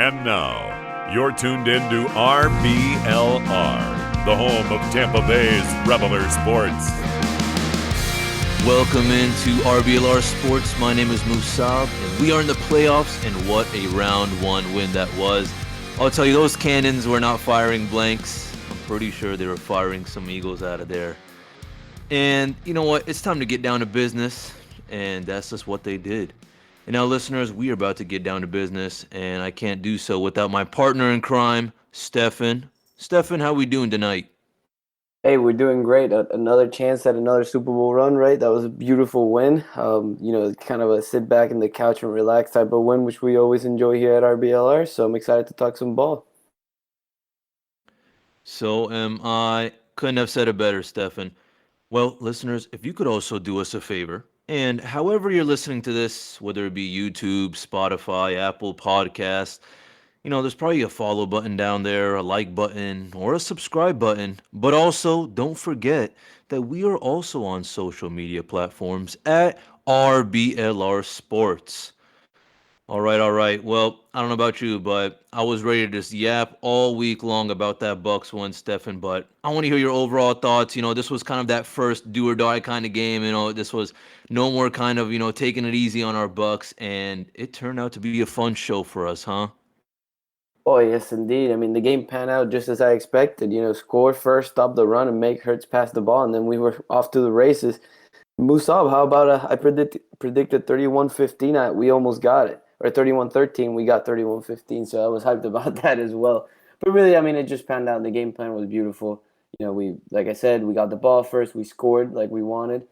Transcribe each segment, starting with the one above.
And now, you're tuned in to RBLR, the home of Tampa Bay's RBLR Sports. Welcome into RBLR Sports. My name is Musab, and we are in the playoffs, and what a round one win that was. I'll tell you, those cannons were not firing blanks. I'm pretty sure they were firing some eagles out of there. And you know what? It's time to get down to business, and that's just what they did. And now, listeners, we are about to get down to business, and I can't do so without my partner in crime, Stefan. Stefan, how we doing tonight? Hey, we're doing great. Another chance at another Super Bowl run, right? That was a beautiful win. Kind of a sit back in the couch and relax type of win, which we always enjoy here at RBLR. So I'm excited to talk some ball. So am I. Couldn't have said it better, Stefan. Well, listeners, if you could also do us a favor, and however you're listening to this, whether it be YouTube, Spotify, Apple Podcasts, there's probably a follow button down there, a like button, or a subscribe button. But also, don't forget that we are also on social media platforms at RBLR Sports. All right, all right. Well, I don't know about you, but I was ready to just yap all week long about that Bucs one, Stefan. But I want to hear your overall thoughts. This was kind of that first do or die kind of game. This was no more kind of taking it easy on our Bucs, and it turned out to be a fun show for us, huh? Oh, yes, indeed. I mean, the game panned out just as I expected. Score first, stop the run, and make Hurts pass the ball, and then we were off to the races. Musab, how about I predicted 31-15. We almost got it. Or 31-13, we got 31-15, so I was hyped about that as well. But really, I mean, it just panned out. The game plan was beautiful. Like I said, we got the ball first. We scored like we wanted.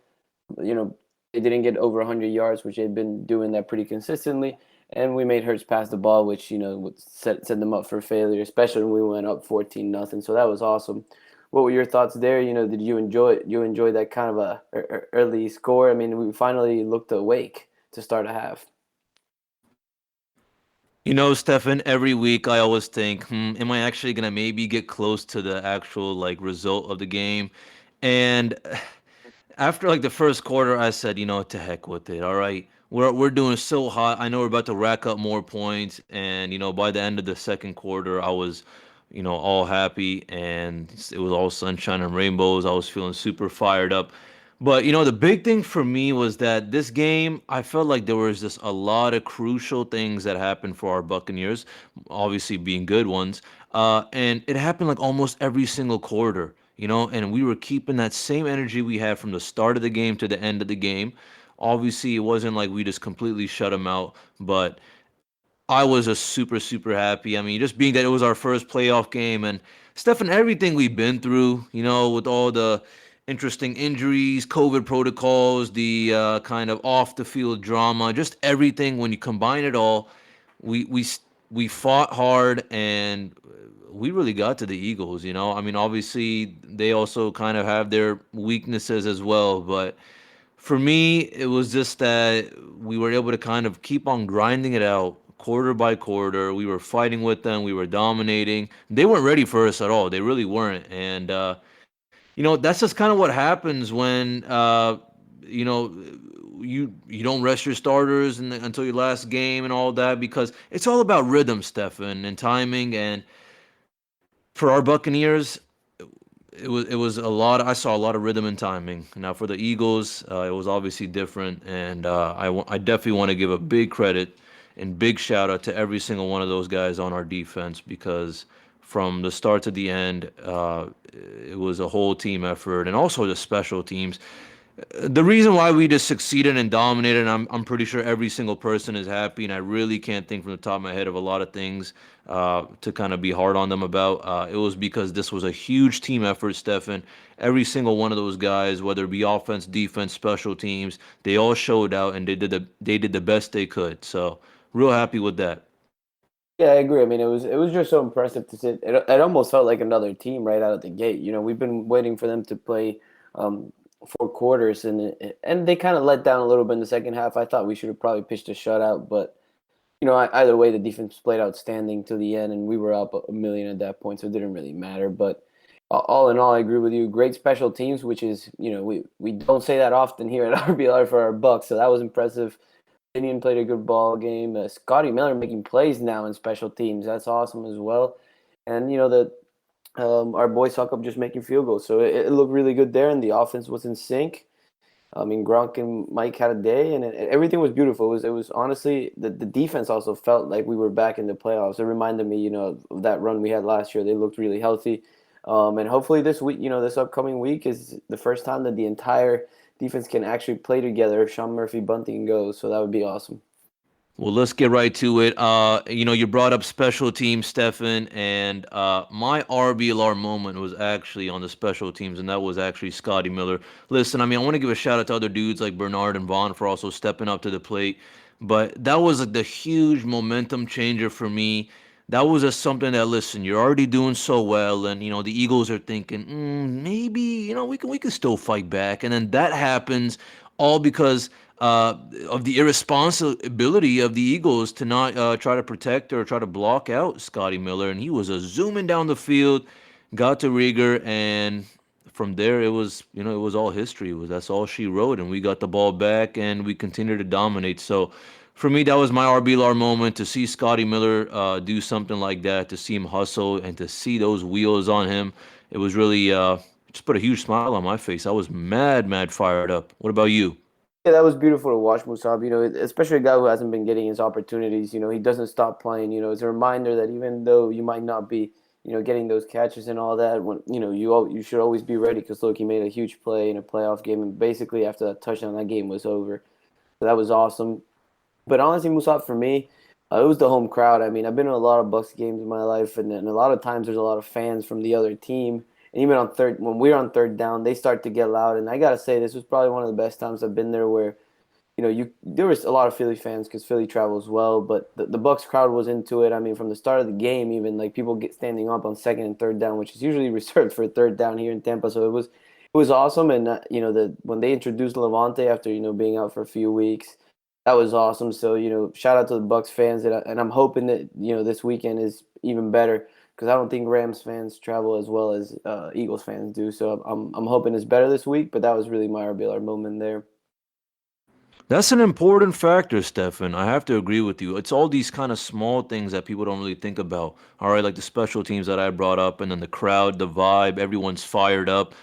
They didn't get over 100 yards, which they've been doing that pretty consistently. And we made Hurts pass the ball, which, would set them up for failure, especially when we went up 14-0. So that was awesome. What were your thoughts there? Did you enjoy it? You enjoy that kind of a early score? I mean, we finally looked awake to start a half. Stefan, every week I always think, am I actually gonna maybe get close to the actual result of the game? And after the first quarter, I said, to heck with it. All right, we're doing so hot. I know we're about to rack up more points, and by the end of the second quarter, I was, all happy, and it was all sunshine and rainbows. I was feeling super fired up. But the big thing for me was that this game, I felt like there was just a lot of crucial things that happened for our Buccaneers, obviously being good ones. And it happened almost every single quarter, and we were keeping that same energy we had from the start of the game to the end of the game. Obviously, it wasn't like we just completely shut them out, but I was just super, super happy. I mean, just being that it was our first playoff game, and Stefan, everything we've been through, with all the interesting injuries, COVID protocols, the kind of off the field drama, just everything. When you combine it all, we we s- we fought hard, and we really got to the Eagles. I mean, obviously they also kind of have their weaknesses as well, but for me, it was just that we were able to kind of keep on grinding it out quarter by quarter. We were fighting with them. We were dominating. They weren't ready for us at all. They really weren't. And, that's just kind of what happens when, you know, you don't rest your starters until your last game and all that, because it's all about rhythm, Stefan, and timing. And for our Buccaneers, it was a lot. I saw a lot of rhythm and timing. Now for the Eagles, it was obviously different, and I definitely want to give a big credit and big shout out to every single one of those guys on our defense, because from the start to the end, it was a whole team effort, and also the special teams. The reason why we just succeeded and dominated, and I'm pretty sure every single person is happy, and I really can't think from the top of my head of a lot of things to kind of be hard on them about. It was because this was a huge team effort, Stefan. Every single one of those guys, whether it be offense, defense, special teams, they all showed out, and they did the best they could. So real happy with that. Yeah, I agree. I mean, it was just so impressive to sit. It almost felt like another team right out of the gate. We've been waiting for them to play um, 4 quarters, and they kind of let down a little bit in the second half. I thought we should have probably pitched a shutout, but either way, the defense played outstanding to the end, and we were up a million at that point, so it didn't really matter. But all in all, I agree with you. Great special teams, which is we don't say that often here at RBLR for our Bucks, so that was impressive. Indian played a good ball game. Scotty Miller making plays now in special teams. That's awesome as well. And our boy Suckup just making field goals. So it looked really good there, and the offense was in sync. I mean, Gronk and Mike had a day, and everything was beautiful. It was honestly the defense also felt like we were back in the playoffs. It reminded me, of that run we had last year. They looked really healthy, and hopefully this week, this upcoming week is the first time that the entire defense can actually play together if Sean Murphy Bunting goes. So that would be awesome. Well, let's get right to it. You brought up special teams, Stefan, and my RBLR moment was actually on the special teams, and that was actually Scotty Miller. Listen, I mean, I want to give a shout out to other dudes like Bernard and Vaughn for also stepping up to the plate, but that was like the huge momentum changer for me. That was just something that, listen, you're already doing so well, and the Eagles are thinking, maybe we can still fight back, and then that happens all because of the irresponsibility of the Eagles to not try to protect or try to block out Scotty Miller, and he was zooming down the field, got to Rieger, and from there it was all history. That's all she wrote, and we got the ball back, and we continued to dominate. So for me, that was my RBLR moment to see Scotty Miller do something like that, to see him hustle, and to see those wheels on him. It was really just put a huge smile on my face. I was mad fired up. What about you? Yeah, that was beautiful to watch, Musab. Especially a guy who hasn't been getting his opportunities. He doesn't stop playing. It's a reminder that even though you might not be, getting those catches and all that, when you should always be ready. Because look, he made a huge play in a playoff game, and basically after that touchdown, that game was over. So that was awesome. But honestly, Musab, for me, it was the home crowd. I mean, I've been to a lot of Bucs games in my life, and a lot of times there's a lot of fans from the other team. And even when we're on third down, they start to get loud. And I gotta say, this was probably one of the best times I've been there, where there was a lot of Philly fans because Philly travels well, but the Bucs crowd was into it. I mean, from the start of the game, even like people get standing up on second and third down, which is usually reserved for third down here in Tampa. So it was awesome, and when they introduced Levante after being out for a few weeks, that was awesome. So shout out to the Bucs fans, and I'm hoping that this weekend is even better because I don't think Rams fans travel as well as Eagles fans do. So I'm hoping it's better this week. But that was really my RBLR moment there. That's an important factor, Stefan. I have to agree with you. It's all these kind of small things that people don't really think about. All right, like the special teams that I brought up, and then the crowd, the vibe, everyone's fired up.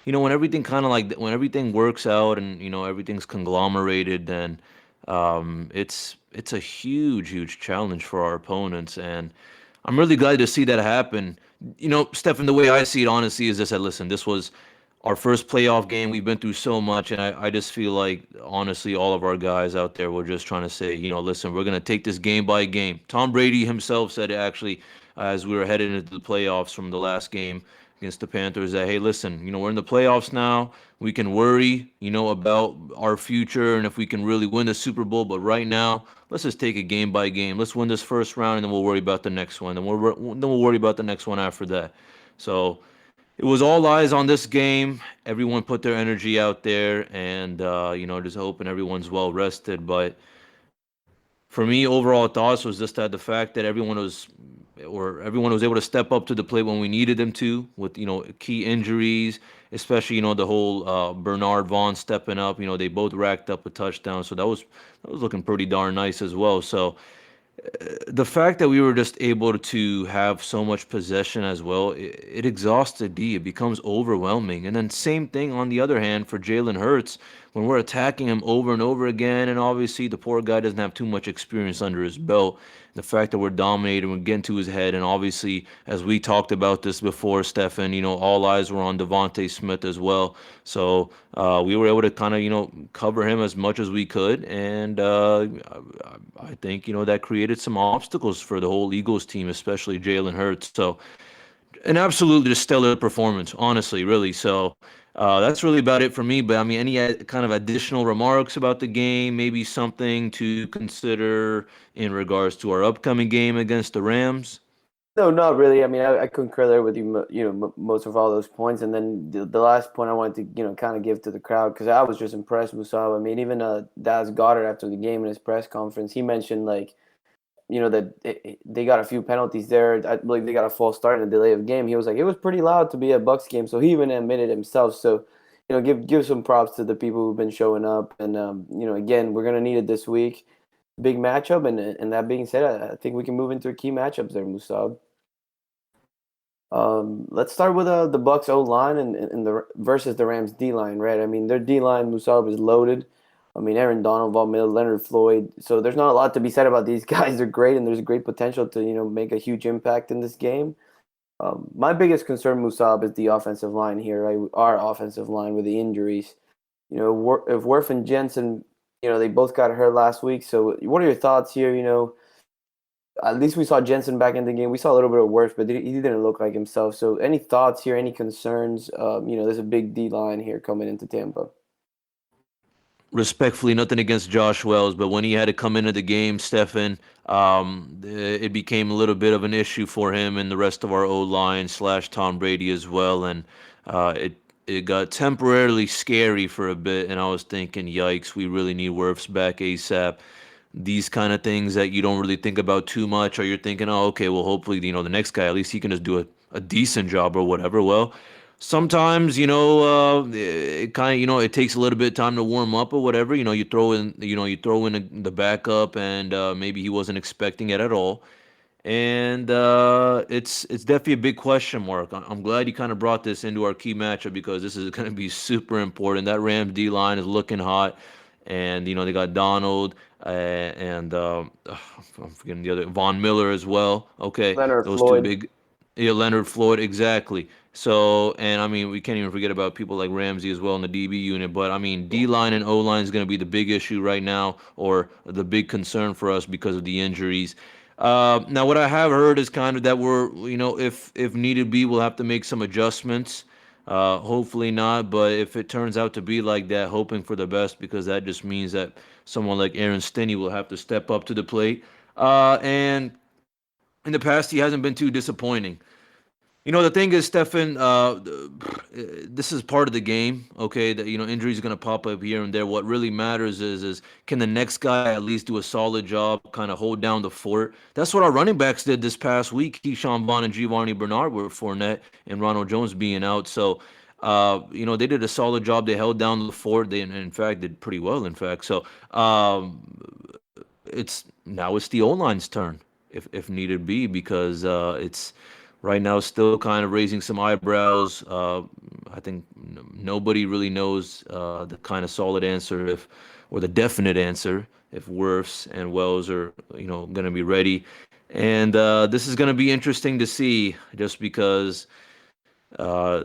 When everything kind of like when everything works out and everything's conglomerated, then it's a huge challenge for our opponents, and I'm really glad to see that happen. Stefan, the way I see it, honestly, is this: that listen, this was our first playoff game. We've been through so much, and I just feel like, honestly, all of our guys out there were just trying to say, listen, we're going to take this game by game. Tom Brady himself said it actually as we were headed into the playoffs from the last game against the Panthers that, hey, listen, we're in the playoffs now. We can worry, about our future and if we can really win the Super Bowl. But right now, let's just take it game by game. Let's win this first round, and then we'll worry about the next one. Then we'll worry about the next one after that. So it was all eyes on this game. Everyone put their energy out there, and just hoping everyone's well rested. But for me, overall thoughts was just that the fact that everyone was able to step up to the plate when we needed them to, with key injuries, especially the whole Bernard Vaughn stepping up. They both racked up a touchdown, so that was looking pretty darn nice as well. So the fact that we were just able to have so much possession as well, it exhausted D. It becomes overwhelming. And then same thing on the other hand for Jalen Hurts when we're attacking him over and over again. And obviously the poor guy doesn't have too much experience under his belt. The fact that we're dominating, we're getting to his head, and obviously, as we talked about this before, Stefan, all eyes were on Devontae Smith as well. So we were able to kind of, cover him as much as we could, and I think, that created some obstacles for the whole Eagles team, especially Jalen Hurts. So an absolutely stellar performance, honestly, really. So that's really about it for me. But I mean, any kind of additional remarks about the game? Maybe something to consider in regards to our upcoming game against the Rams? No, not really. I mean, I concur there with you, most of all those points. And then the last point I wanted to, kind of give to the crowd, because I was just impressed, Musab. I mean, even Daz Goddard after the game in his press conference, he mentioned, like, that they got a few penalties there. I believe they got a false start and a delay of game. He was like, it was pretty loud to be a Bucs game. So he even admitted himself. So, give some props to the people who've been showing up. And, again, we're going to need it this week. big matchup. And that being said, I think we can move into key matchups there, Musab. Let's start with the Bucs O line and the versus the Rams D line, right? I mean, their D line, Musab, is loaded. I mean, Aaron Donald, Von Miller, Leonard Floyd. So there's not a lot to be said about these guys. They're great, and there's great potential to make a huge impact in this game. My biggest concern, Musab, is the offensive line here, right? Our offensive line with the injuries. If Wirf and Jensen, they both got hurt last week. So what are your thoughts here? At least we saw Jensen back in the game. We saw a little bit of Wirf, but he didn't look like himself. So any thoughts here? Any concerns? There's a big D line here coming into Tampa. Respectfully, nothing against Josh Wells, but when he had to come into the game, Stefan, it became a little bit of an issue for him and the rest of our O line / Tom Brady as well, and it got temporarily scary for a bit. And I was thinking, yikes, we really need Wirfs back ASAP. These kind of things that you don't really think about too much, or you're thinking, oh, okay, well, hopefully, the next guy, at least he can just do a decent job or whatever. Well, sometimes, it kind of, it takes a little bit of time to warm up or whatever. You throw in the backup, and maybe he wasn't expecting it at all. And it's definitely a big question mark. I'm glad you kind of brought this into our key matchup because this is going to be super important. That Rams D line is looking hot, and they got Donald and I'm forgetting the other Von Miller as well. Okay, Leonard those two Floyd. big, yeah, Leonard Floyd, exactly. So, and I mean, we can't even forget about people like Ramsey as well in the DB unit. But I mean, D line and O line is going to be the big issue right now, or the big concern for us because of the injuries. Now, what I have heard is kind of that we're, if needed be, we'll have to make some adjustments. Hopefully not, but if it turns out to be like that, hoping for the best because that just means that someone like Aaron Stinney will have to step up to the plate. And in the past, he hasn't been too disappointing. The thing is, Stefan, this is part of the game. Okay, that injuries are gonna pop up here and there. What really matters is can the next guy at least do a solid job, kind of hold down the fort. That's what our running backs did this past week. Keyshawn Vaughn and Giovanni Bernard were Fournette and Ronald Jones being out. So, they did a solid job. They held down the fort. They, in fact, did pretty well. In fact, so it's the O line's turn if needed be because it's right now still kind of raising some eyebrows. I think nobody really knows the kind of solid answer or the definite answer if Wirfs and Wells are going to be ready. And this is going to be interesting to see just because uh,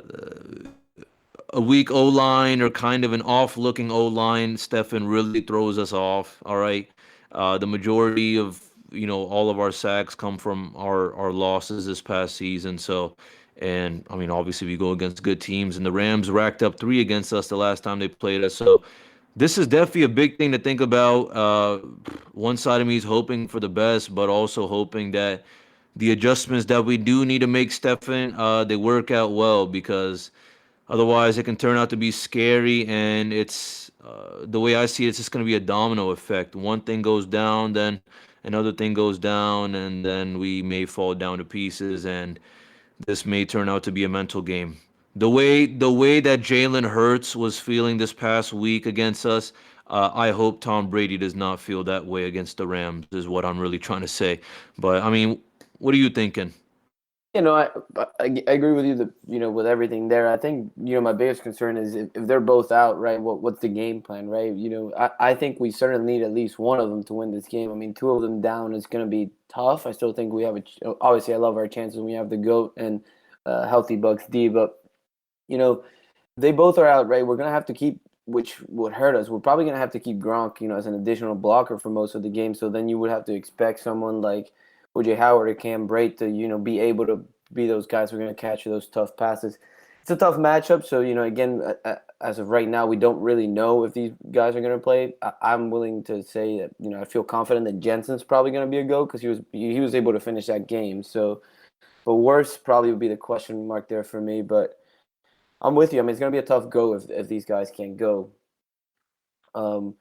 a weak O line or kind of an off looking O line, Stefan, really throws us off. All right. The majority of all of our sacks come from our losses this past season. So, and I mean, obviously we go against good teams, and the Rams racked up 3 against us the last time they played us. So, this is definitely a big thing to think about. One side of me is hoping for the best, but also hoping that the adjustments that we do need to make, Stefan, they work out well because otherwise, it can turn out to be scary, and it's the way I see it, it's just going to be a domino effect. One thing goes down, then another thing goes down, and then we may fall down to pieces, and this may turn out to be a mental game. The way that Jalen Hurts was feeling this past week against us, I hope Tom Brady does not feel that way against the Rams. Is what I'm really trying to say. But I mean, what are you thinking? I agree with you that with everything there. I think my biggest concern is if they're both out, right? What's the game plan, right? I think we certainly need at least one of them to win this game. I mean, two of them down is going to be tough. I still think we have obviously I love our chances when we have the GOAT and healthy Bucs D, but they both are out, right? We're gonna have to keep, which would hurt us. We're probably gonna have to keep Gronk, as an additional blocker for most of the game. So then you would have to expect someone like OJ Howard or Cam Brate to, be able to be those guys who are gonna catch those tough passes. It's a tough matchup. So again, as of right now, we don't really know if these guys are gonna play. I'm willing to say that I feel confident that Jensen's probably gonna be a go because he was able to finish that game. So, but worse probably would be the question mark there for me, but. I'm with you. I mean, it's going to be a tough go if these guys can't go. Um,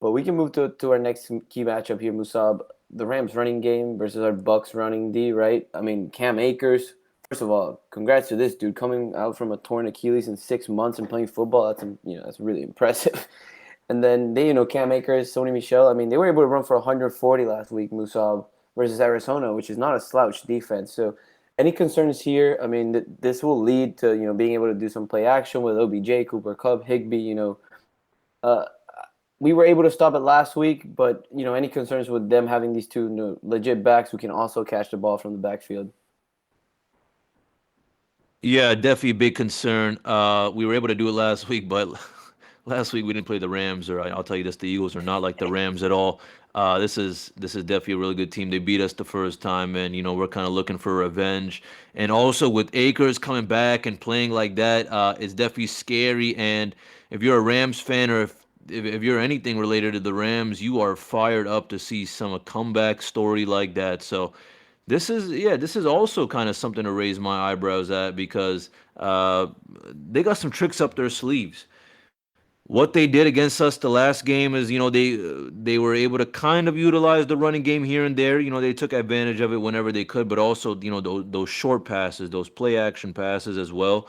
but we can move to our next key matchup here, Musab. The Rams running game versus our Bucs running D, right? I mean, Cam Akers. First of all, congrats to this dude coming out from a torn Achilles in 6 months and playing football. That's really impressive. And then they, Cam Akers, Sony Michel. I mean, they were able to run for 140 last week, Musab, versus Arizona, which is not a slouch defense. So, any concerns here? I mean, this will lead to being able to do some play action with OBJ, Cooper Kupp, Higbee. Uh, we were able to stop it last week, but any concerns with them having these two legit backs who can also catch the ball from the backfield? Yeah, definitely a big concern. We were able to do it last week, but last week we didn't play the Rams, or I'll tell you this: the Eagles are not like the Rams at all. This is definitely a really good team. They beat us the first time, and we're kind of looking for revenge. And also with Akers coming back and playing like that, it's definitely scary. And if you're a Rams fan, or if you're anything related to the Rams, you are fired up to see some a comeback story like that. So this is also kind of something to raise my eyebrows at because they got some tricks up their sleeves. What they did against us the last game is, they were able to kind of utilize the running game here and there. They took advantage of it whenever they could, but also, those short passes, those play action passes as well.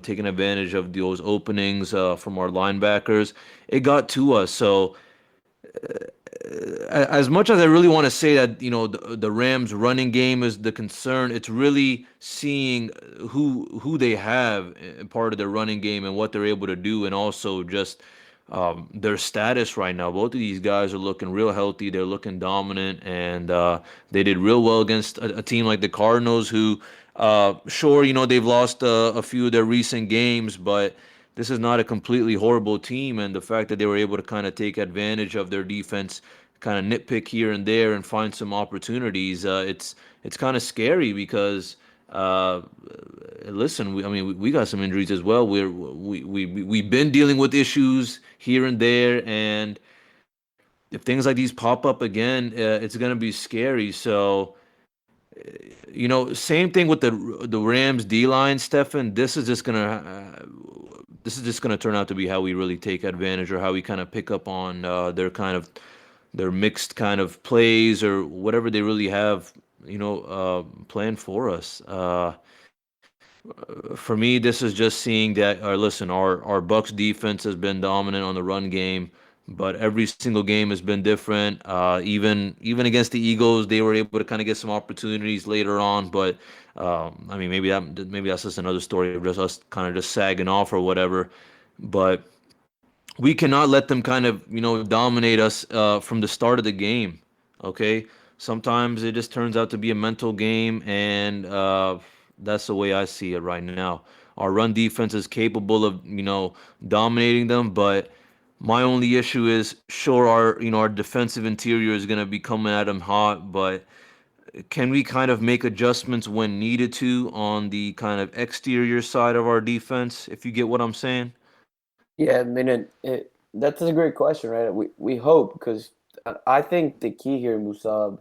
Taking advantage of those openings from our linebackers, it got to us. So as much as I really want to say that the Rams running game is the concern, it's really seeing who they have in part of their running game and what they're able to do, and also just their status right now. Both of these guys are looking real healthy. They're looking dominant, and they did real well against a team like the Cardinals, who sure, they've lost a few of their recent games, but this is not a completely horrible team, and the fact that they were able to kind of take advantage of their defense, kind of nitpick here and there, and find some opportunities. It's kind of scary because listen, I mean, we got some injuries as well. We've been dealing with issues here and there, and if things like these pop up again, it's gonna be scary. So. Same thing with the Rams D line, Stefan. This is just gonna turn out to be how we really take advantage, or how we kind of pick up on their mixed kind of plays, or whatever they really have, planned for us. For me, this is just seeing that. Listen, our Bucs defense has been dominant on the run game, but every single game has been different. Even against the Eagles, they were able to kind of get some opportunities later on. But I mean, maybe that's just another story of just us kind of just sagging off or whatever. But we cannot let them kind of dominate us from the start of the game. Okay, sometimes it just turns out to be a mental game, and that's the way I see it right now. Our run defense is capable of dominating them, but my only issue is, sure, our defensive interior is going to be coming at them hot, but can we kind of make adjustments when needed to on the kind of exterior side of our defense, if you get what I'm saying? Yeah, I mean, that's a great question, right? We hope, because I think the key here, Musab,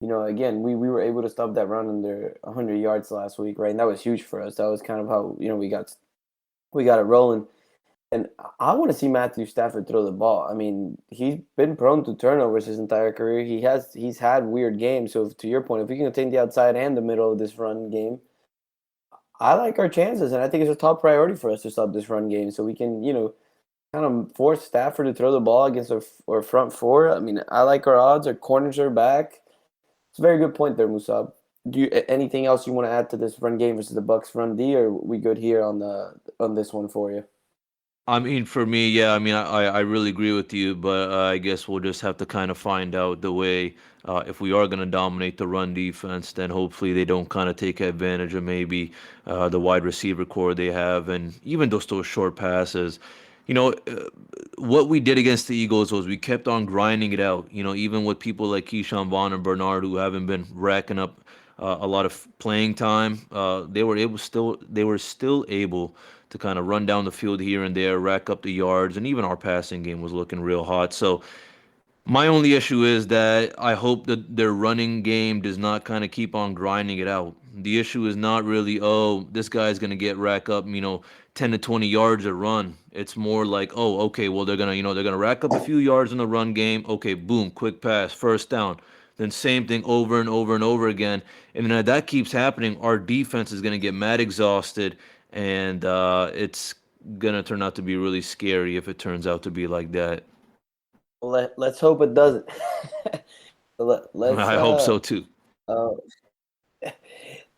again, we were able to stop that run under 100 yards last week, right? And that was huge for us. That was kind of how we got it rolling. And I want to see Matthew Stafford throw the ball. I mean, he's been prone to turnovers his entire career. He's had weird games. So to your point, if we can take the outside and the middle of this run game, I like our chances, and I think it's a top priority for us to stop this run game, so we can, kind of force Stafford to throw the ball against our front four. I mean, I like our odds. Our corners are back. It's a very good point there, Musab. Anything else you want to add to this run game versus the Bucs run D, or are we good here on this one for you? I mean, for me, yeah, I mean, I really agree with you, but I guess we'll just have to kind of find out the way. If we are going to dominate the run defense, then hopefully they don't kind of take advantage of maybe the wide receiver core they have, and even those short passes. What we did against the Eagles was we kept on grinding it out. Even with people like Keyshawn Vaughn and Bernard, who haven't been racking up a lot of playing time, they were still able to kind of run down the field here and there, rack up the yards, and even our passing game was looking real hot. So my only issue is that I hope that their running game does not kind of keep on grinding it out. The issue is not really, oh, this guy's gonna get rack up, 10 to 20 yards a run. It's more like, oh, okay, well they're gonna rack up a few yards in the run game. Okay, boom, quick pass, first down. Then same thing over and over and over again. And then if that keeps happening, our defense is gonna get mad exhausted, and it's gonna turn out to be really scary if it turns out to be like that. Let's hope it doesn't. Let's I hope so too. uh,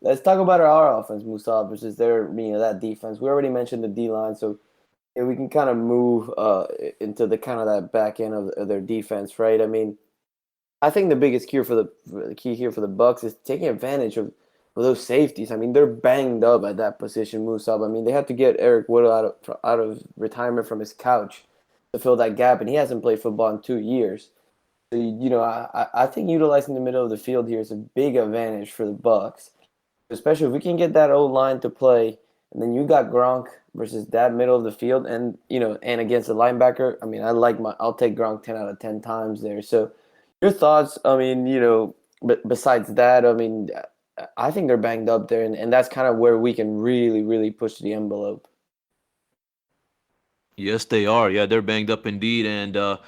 let's talk about our offense, Musab, versus that defense. We already mentioned the D line, so yeah, we can kind of move into the kind of that back end of their defense, right? I mean, I think the biggest key here for the Bucs is taking advantage of those safeties. I mean, they're banged up at that position, Musab. I mean, they had to get Eric Whittle out of retirement from his couch to fill that gap, and he hasn't played football in 2 years. So, I think utilizing the middle of the field here is a big advantage for the Bucs, especially if we can get that old line to play, and then you got Gronk versus that middle of the field, and and against the linebacker. I mean, I'll take Gronk 10 out of 10 times there. So, your thoughts? I mean, but besides that, I mean, I think they're banged up there, and that's kind of where we can really, really push the envelope. Yes, they are. Yeah, they're banged up indeed. And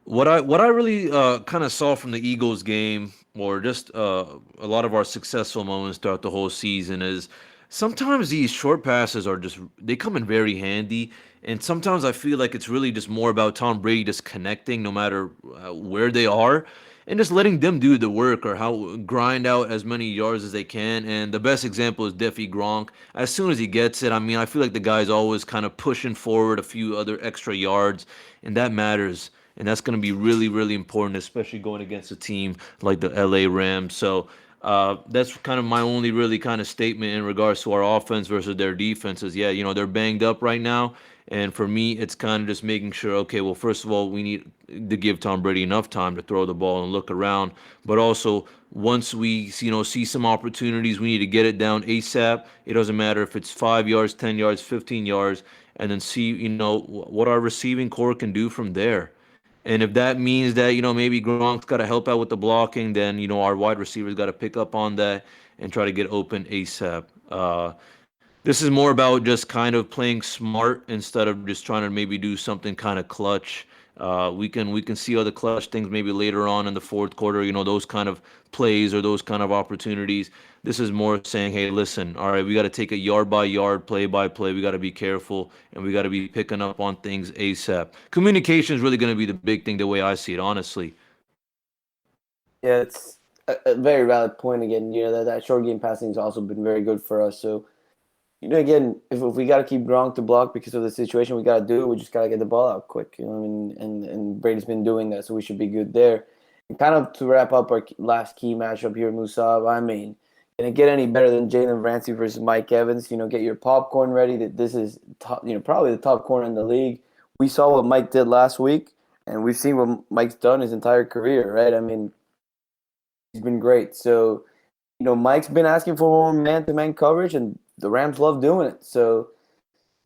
what I really kind of saw from the Eagles game, or just a lot of our successful moments throughout the whole season, is sometimes these short passes are just they come in very handy, and sometimes I feel like it's really just more about Tom Brady just connecting no matter where they are, and just letting them do the work or how grind out as many yards as they can. And the best example is Defi Gronk. As soon as he gets it, I mean, I feel like the guy's always kind of pushing forward a few other extra yards, and that matters. And that's going to be really, really important, especially going against a team like the LA Rams. So that's kind of my only really kind of statement in regards to our offense versus their defense is, yeah, they're banged up right now. And for me, it's kind of just making sure, okay, well, first of all, we need to give Tom Brady enough time to throw the ball and look around. But also, once we, see some opportunities, we need to get it down ASAP. It doesn't matter if it's 5 yards, 10 yards, 15 yards, and then see, what our receiving core can do from there. And if that means that, maybe Gronk's got to help out with the blocking, then, our wide receivers got to pick up on that and try to get open ASAP. This is more about just kind of playing smart instead of just trying to maybe do something kind of clutch. We can see other clutch things maybe later on in the fourth quarter. Those kind of plays or those kind of opportunities. This is more saying, hey, listen, all right, we got to take a yard by yard, play by play. We got to be careful and we got to be picking up on things ASAP. Communication is really going to be the big thing, the way I see it, honestly. Yeah, it's a very valid point again. That short game passing has also been very good for us. So, again, if we got to keep Gronk to block because of the situation, we got to do it. We just got to get the ball out quick. I mean, and Brady's been doing that, so we should be good there. And kind of to wrap up our last key matchup here, Musab, I mean, can it get any better than Jayden Ramsey versus Mike Evans? Get your popcorn ready. That this is top, probably the top corner in the league. We saw what Mike did last week, and we've seen what Mike's done his entire career, right? I mean, he's been great. So, Mike's been asking for more man-to-man coverage, and the Rams love doing it. So,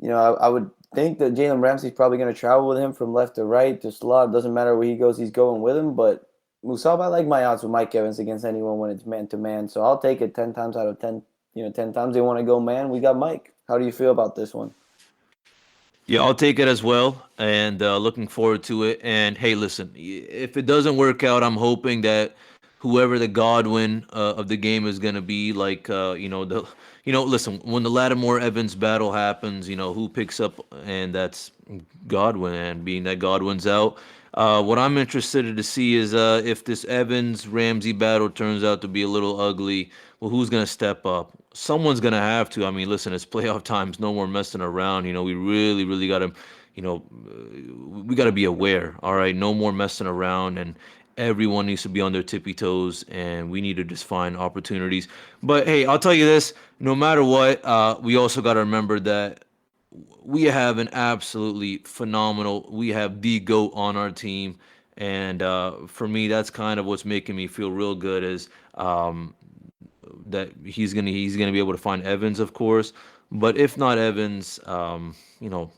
I would think that Jalen Ramsey's probably going to travel with him from left to right to slot. It doesn't matter where he goes, he's going with him. But Musab, I like my odds with Mike Evans against anyone when it's man-to-man. So I'll take it 10 times out of 10. 10 times they want to go man, we got Mike. How do you feel about this one? Yeah, I'll take it as well, and looking forward to it. And hey, listen, if it doesn't work out, I'm hoping that whoever the Godwin of the game is gonna be, like listen, when the Lattimore Evans battle happens, who picks up, and that's Godwin. And being that Godwin's out, what I'm interested to see is if this Evans Ramsey battle turns out to be a little ugly. Well, who's gonna step up? Someone's gonna have to. I mean, listen, it's playoff times. No more messing around. We really, really got to, we got to be aware. All right, no more messing around, and everyone needs to be on their tippy toes, and we need to just find opportunities. But hey, I'll tell you this: no matter what, we also got to remember that we have an absolutely phenomenal. We have the GOAT on our team, and for me, that's kind of what's making me feel real good. Is that he's gonna be able to find Evans, of course, but if not Evans,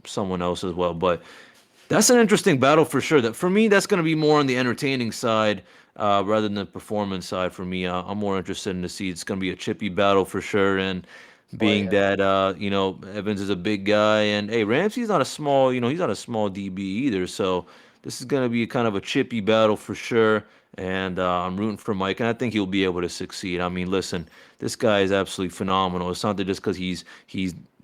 someone else as well. But that's an interesting battle for sure. That for me, that's gonna be more on the entertaining side rather than the performance side. For me, I'm more interested in to see it's gonna be a chippy battle for sure. And Oh, being yeah. that Evans is a big guy, and hey, Ramsey's not a small, he's not a small DB either. So this is gonna be kind of a chippy battle for sure. And I'm rooting for Mike, and I think he'll be able to succeed. I mean, listen, this guy is absolutely phenomenal. It's not that just because he's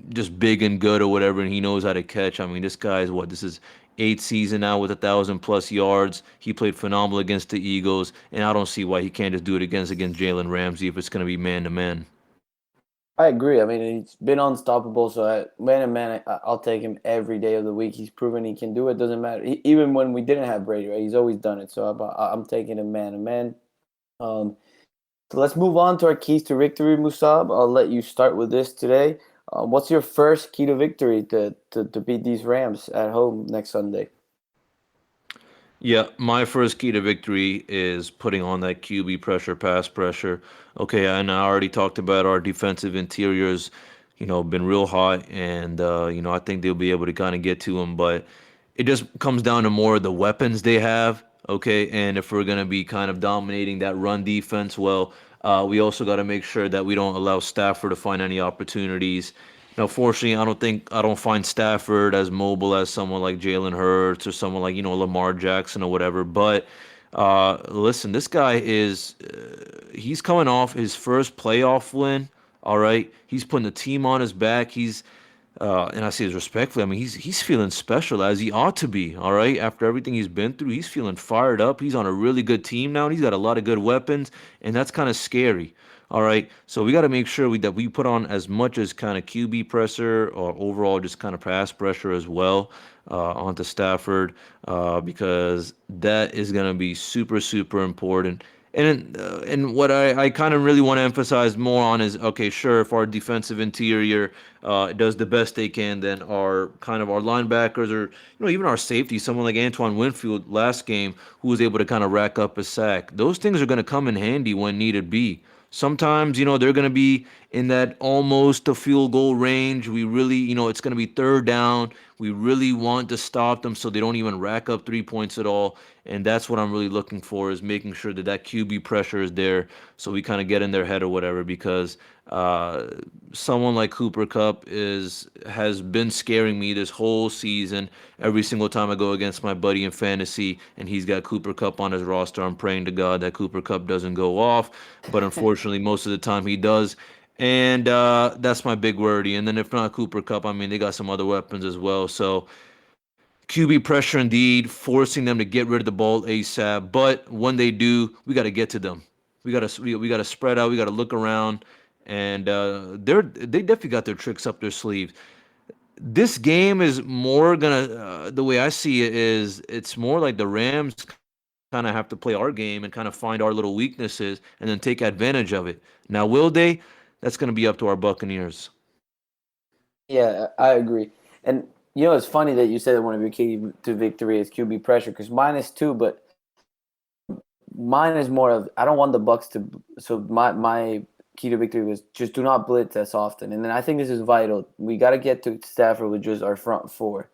just big and good or whatever, and he knows how to catch. I mean, this guy is what? This is eighth season now with 1,000+ yards. He played phenomenal against the Eagles, and I don't see why he can't just do it against Jalen Ramsey if it's going to be man to man. I agree. I mean, he's been unstoppable. So, man and man, I'll take him every day of the week. He's proven he can do it. Doesn't matter. Even when we didn't have Brady, right? He's always done it. So, I'm taking him man to man. Um, so let's move on to our keys to victory, Musab. I'll let you start with this today. What's your first key to victory to beat these Rams at home next Sunday? Yeah, my first key to victory is putting on that QB pressure, pass pressure. Okay, and I already talked about our defensive interiors, been real hot, and I think they'll be able to kind of get to them, but it just comes down to more of the weapons they have. Okay, and if we're gonna be kind of dominating that run defense, well, we also got to make sure that we don't allow Stafford to find any opportunities. Now, fortunately, I don't find Stafford as mobile as someone like Jalen Hurts or someone like Lamar Jackson or whatever. But listen, this guy is he's coming off his first playoff win. All right, he's putting the team on his back. And I say this respectfully. I mean, he's feeling special as he ought to be. All right, after everything he's been through, he's feeling fired up. He's on a really good team now, and he's got a lot of good weapons, and that's kind of scary. All right, so we got to make sure that we put on as much as kind of QB pressure or overall just kind of pass pressure as well onto Stafford because that is going to be super super important. And what I kind of really want to emphasize more on is okay, sure, if our defensive interior does the best they can, then our linebackers or even our safety, someone like Antoine Winfield last game, who was able to kind of rack up a sack. Those things are going to come in handy when needed be. Sometimes, they're going to be in that almost a field goal range. We really, it's going to be third down. We really want to stop them so they don't even rack up 3 points at all. And that's what I'm really looking for is making sure that that QB pressure is there so we kind of get in their head or whatever because uh, someone like Cooper Cup has been scaring me this whole season. Every single time I go against my buddy in fantasy and he's got Cooper Cup on his roster, I'm praying to God that Cooper Cup doesn't go off. But unfortunately, most of the time he does. And that's my big worry. And then if not Cooper Cup, I mean, they got some other weapons as well. So QB pressure indeed, forcing them to get rid of the ball ASAP. But when they do, we got to get to them. We got to spread out. We got to look around, and they definitely got their tricks up their sleeves. This game is more gonna the way I see it is it's more like the Rams kind of have to play our game and kind of find our little weaknesses and then take advantage of it. Now, will they? That's gonna be up to our Buccaneers. Yeah, I agree. And it's funny that you said that one of your key to victory is QB pressure because mine is too, but mine is more of I don't want the Bucks to. So my key to victory was just do not blitz as often, and then I think this is vital. We got to get to Stafford with just our front four.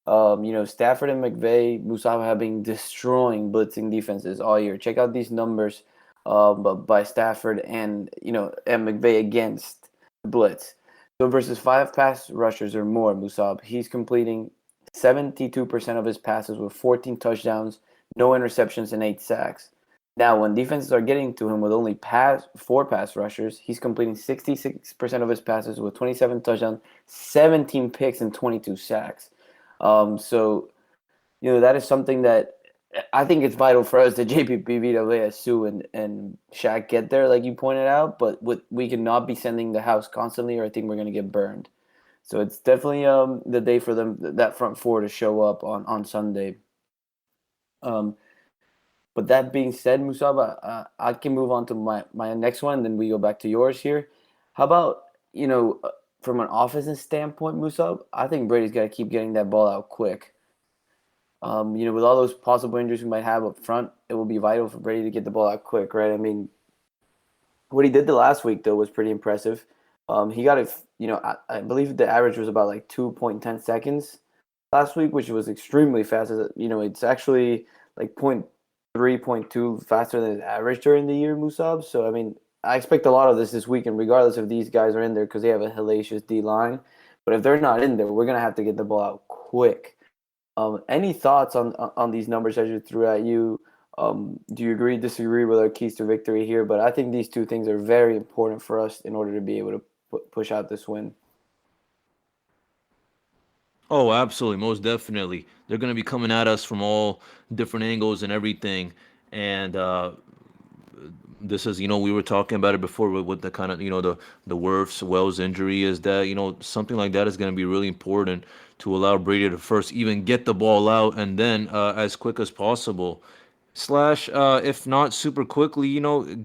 Stafford and McVay, Musab have been destroying blitzing defenses all year. Check out these numbers, but by Stafford and McVay against blitz. So versus 5 pass rushers or more, Musab, he's completing 72% of his passes with 14 touchdowns, no interceptions, and 8 sacks. Now, when defenses are getting to him with only 4 pass rushers, he's completing 66% of his passes with 27 touchdowns, 17 picks, and 22 sacks. So that is something that I think it's vital for us that JPP, Sue, and Shaq get there, like you pointed out. But we cannot be sending the house constantly, or I think we're going to get burned. So it's definitely the day for them that front four to show up on Sunday. Um, but that being said, Musaba, I can move on to my next one, and then we go back to yours here. How about from an offensive standpoint, Musab? I think Brady's got to keep getting that ball out quick. With all those possible injuries we might have up front, it will be vital for Brady to get the ball out quick, right? I mean, what he did the last week though was pretty impressive. He got it. I believe the average was about like 2.10 seconds last week, which was extremely fast. It's actually like point 3, point 2 faster than his average during the year, Musab. So I mean, I expect a lot of this weekend, regardless if these guys are in there because they have a hellacious D line. But if they're not in there, we're gonna have to get the ball out quick. Any thoughts on these numbers I just threw at you? Do you agree, disagree with our keys to victory here? But I think these two things are very important for us in order to be able to push out this win. Oh, absolutely, most definitely. They're going to be coming at us from all different angles and everything. And this is, we were talking about it before with the kind of, the Wirfs Wells injury is that, something like that is going to be really important to allow Brady to first even get the ball out and then as quick as possible. Slash, if not super quickly,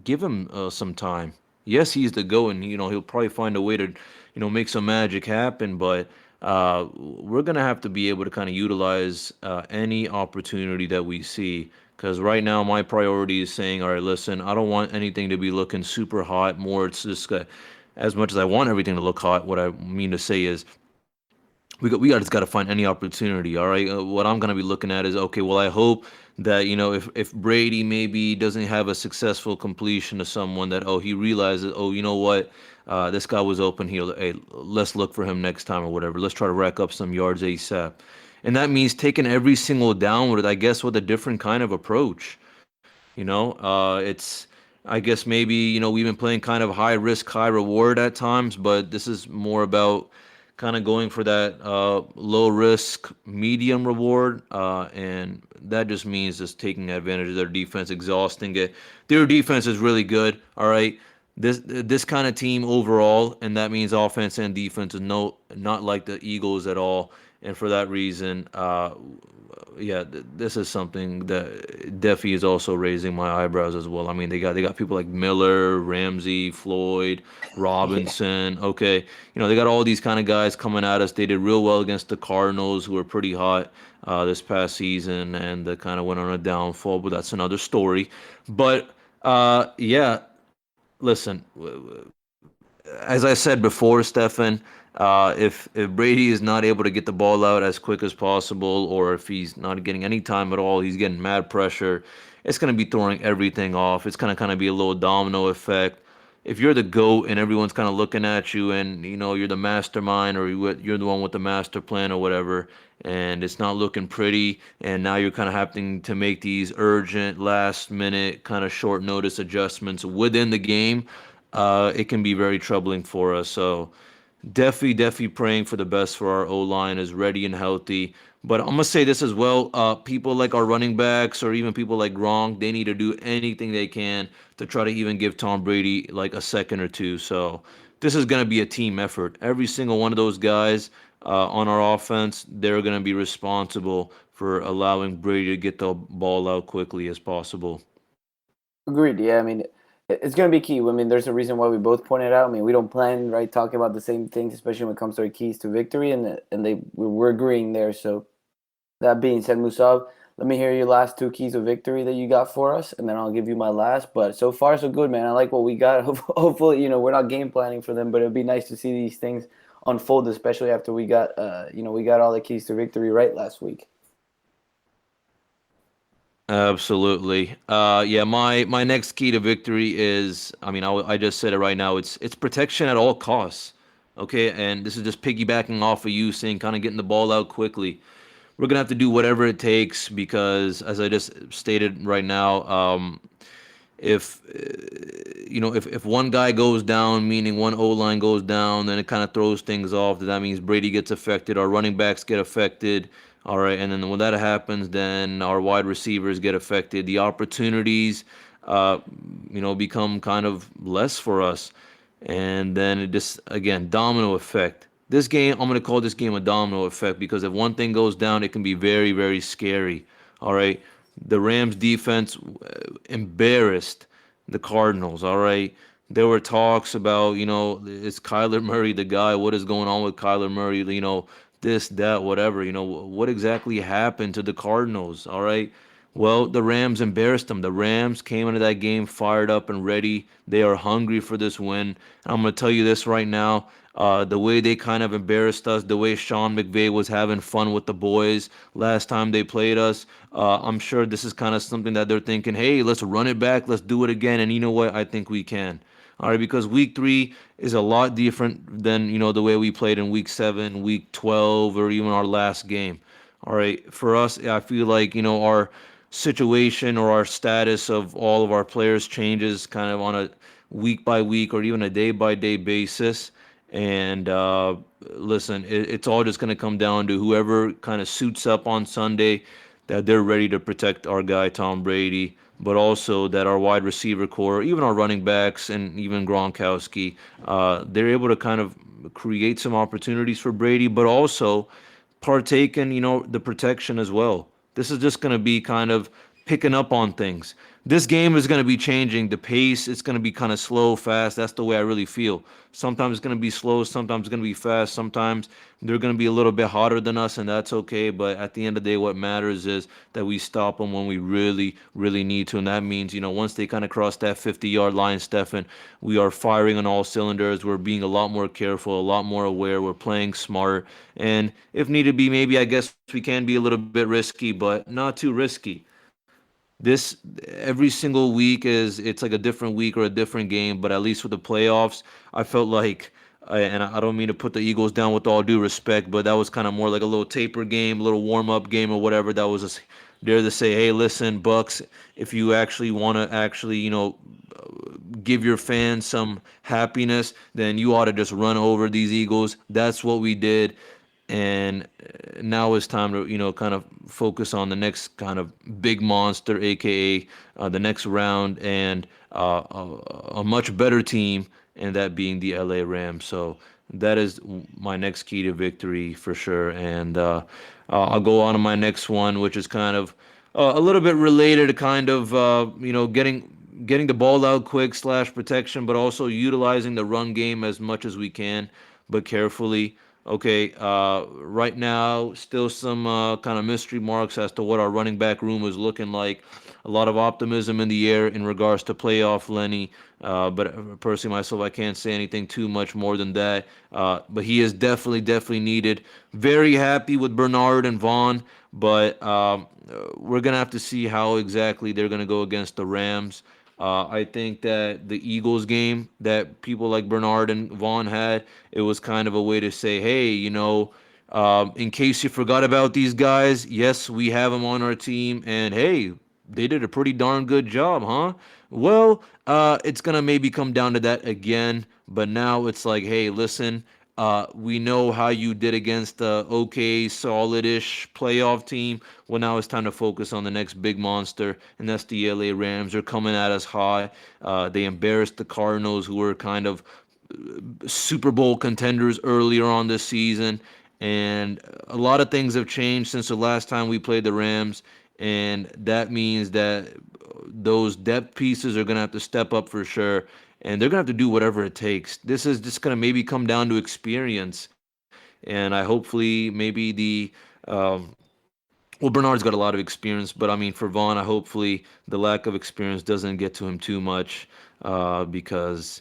give him some time. Yes, he's the GOAT, and he'll probably find a way to, make some magic happen. But we're gonna have to be able to kind of utilize any opportunity that we see. Because right now, my priority is saying, all right, listen, I don't want anything to be looking super hot. More, it's just as much as I want everything to look hot. What I mean to say is we just got to find any opportunity. All right. What I'm gonna be looking at is okay. Well, I hope that if Brady maybe doesn't have a successful completion to someone that he realizes you know what this guy was open here. Hey, let's look for him next time or whatever. Let's try to rack up some yards ASAP. And that means taking every single down with I guess with a different kind of approach. It's I guess maybe we've been playing kind of high risk, high reward at times, but this is more about kind of going for that low risk, medium reward, and that just means just taking advantage of their defense, exhausting it. Their defense is really good. All right, this kind of team overall, and that means offense and defense is not like the Eagles at all. And for that reason, yeah, this is something that Defi is also raising my eyebrows as well. I mean, they got people like Miller, Ramsey, Floyd, Yeah. Robinson. Okay, they got all these kind of guys coming at us. They did real well against the Cardinals, who were pretty hot this past season, and they kind of went on a downfall. But that's another story. But yeah, listen, as I said before, Stefan, if Brady is not able to get the ball out as quick as possible, or if he's not getting any time at all, he's getting mad pressure. It's going to be throwing everything off. It's going to kind of be a little domino effect. If you're the GOAT and everyone's kind of looking at you, and you're the mastermind, or you're the one with the master plan or whatever, and it's not looking pretty, and now you're kind of having to make these urgent, last minute, kind of short notice adjustments within the game, it can be very troubling for us. So definitely praying for the best for our O line is ready and healthy. But I'm gonna say this as well: people like our running backs or even people like Gronk, they need to do anything they can to try to even give Tom Brady like a second or two. So this is gonna be a team effort. Every single one of those guys on our offense, they're gonna be responsible for allowing Brady to get the ball out quickly as possible. Agreed. Yeah, I mean, it's going to be key. I mean, there's a reason why we both pointed out. I mean, we don't plan right talking about the same things, especially when it comes to our keys to victory, and we're agreeing there. So that being said, Musab, let me hear your last two keys of victory that you got for us, and then I'll give you my last. But so far, so good, man. I like what we got. Hopefully, we're not game planning for them, but it'd be nice to see these things unfold, especially after we got, we got all the keys to victory right last week. Absolutely. Yeah, my next key to victory is, I mean, I just said it right now. It's protection at all costs. Okay, and this is just piggybacking off of you saying kind of getting the ball out quickly. We're gonna have to do whatever it takes because, as I just stated right now, if if one guy goes down, meaning one O line goes down, then it kind of throws things off. That means Brady gets affected, our running backs get affected. All right, and then when that happens, then our wide receivers get affected. The opportunities, uh, become kind of less for us, and then it just again domino effect. This game, I'm gonna call this game a domino effect because if one thing goes down, it can be very, very scary. All right, the Rams defense embarrassed the Cardinals. All right, there were talks about is Kyler Murray the guy? What is going on with Kyler Murray? This, that, whatever. What exactly happened to the Cardinals? All right. Well, the Rams embarrassed them. The Rams came into that game fired up and ready. They are hungry for this win. And I'm going to tell you this right now. The way they kind of embarrassed us, the way Sean McVay was having fun with the boys last time they played us, I'm sure this is kind of something that they're thinking, hey, let's run it back. Let's do it again. And you know what? I think we can. All right, because week 3 is a lot different than, the way we played in week 7, week 12, or even our last game. All right, for us, I feel like, our situation or our status of all of our players changes kind of on a week by week or even a day by day basis. And listen, it's all just going to come down to whoever kind of suits up on Sunday, that they're ready to protect our guy Tom Brady, but also that our wide receiver core, even our running backs, and even Gronkowski, they're able to kind of create some opportunities for Brady, but also partake in, the protection as well. This is just going to be kind of picking up on things. This game is going to be changing the pace. It's going to be kind of slow, fast. That's the way I really feel. Sometimes it's going to be slow, sometimes it's going to be fast, sometimes they're going to be a little bit hotter than us, and that's okay. But at the end of the day, what matters is that we stop them when we really, really need to. And that means, once they kind of cross that 50-yard line, Stefan, we are firing on all cylinders. We're being a lot more careful, a lot more aware. We're playing smart. And if needed be, maybe I guess we can be a little bit risky, but not too risky. This every single week it's like a different week or a different game, but at least with the playoffs, I felt like, and I don't mean to put the Eagles down with all due respect, but that was kind of more like a little taper game, a little warm up game or whatever. That was just there to say, hey, listen, Bucks, if you actually want to actually, give your fans some happiness, then you ought to just run over these Eagles. That's what we did. And now it's time to, kind of focus on the next kind of big monster, aka the next round, and a much better team, and that being the LA Rams. So that is my next key to victory for sure. And I'll go on to my next one, which is kind of a little bit related to kind of getting the ball out quick slash protection, but also utilizing the run game as much as we can, but carefully. Okay, right now, still some kind of mystery marks as to what our running back room is looking like. A lot of optimism in the air in regards to playoff Lenny, but personally myself, I can't say anything too much more than that. But he is definitely, definitely needed. Very happy with Bernard and Vaughn, but we're gonna have to see how exactly they're gonna go against the Rams. I think that the Eagles game that people like Bernard and Vaughn had, it was kind of a way to say, hey, in case you forgot about these guys, yes, we have them on our team, and hey, they did a pretty darn good job, huh? Well, it's gonna maybe come down to that again, but now it's like, hey, listen, we know how you did against the okay, solid-ish playoff team. Well, now it's time to focus on the next big monster, and that's the LA Rams. They're coming at us high. They embarrassed the Cardinals, who were kind of Super Bowl contenders earlier on this season. And a lot of things have changed since the last time we played the Rams. And that means that those depth pieces are going to have to step up for sure. And they're going to have to do whatever it takes. This is just going to maybe come down to experience. And I hopefully, maybe um, well, Bernard's got a lot of experience, but I mean, for Vaughn, I hopefully the lack of experience doesn't get to him too much, because